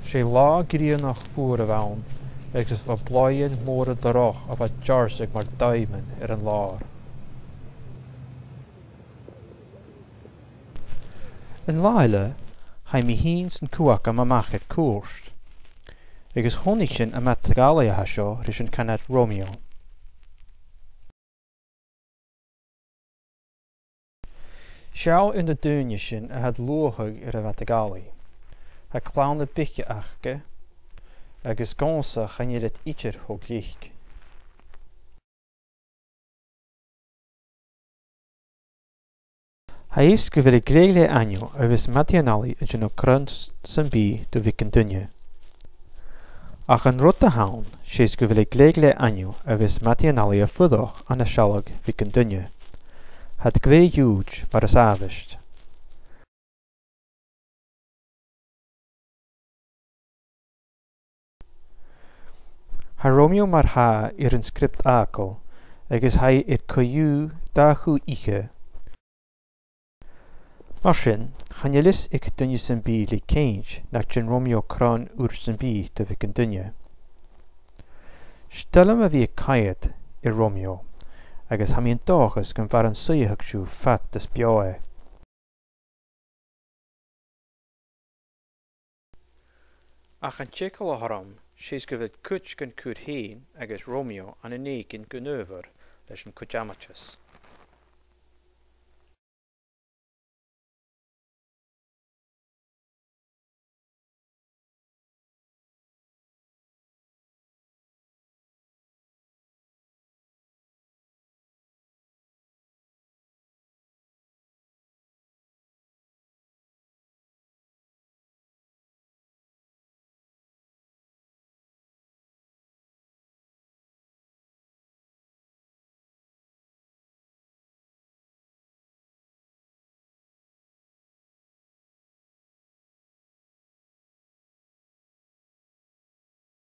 sé lá gríanach fuair a bhain, agus bha bláidean móra dorách a bheith dearsaigh mar daimhin ar an lár. In láile, haid mí hín san cuacha am amachad cuairt, agus tháinig sin a mat tagalaithe seo rís an cannad Romeo. Seall in de dúine sin a had luathaigh ar a bheith tagalaí, a clán na bice achcha, agus gása chaine it itir thug líoch. Haís go bhfuil gréagla ainneo a bhís matianalaí a gin ó crun san bí do bhic an duine. Ach an rud a hain sés go bhfuil gréagla ainneo a bhís matianalaí a fudach an a sealag bhic an duine. Had glé dúid mar is ábhaist. Ha Romeo mar ha ar an script ácail, agus ha ar coiú dáchú ihe. Mar sin, chaine lis ag duine san bí le céint nach gin Romeo crán úr san bí do bhic an duine. Stelum a bhí caiad i Romeo, agus ha míon dáchas gan bhar an suíothach siú fat des beáe. Ach an teiceal a throm, sés go bhfuil cuit gan cúd héin agus Romeo an inéigin go nuamhar leis an cuid amatas.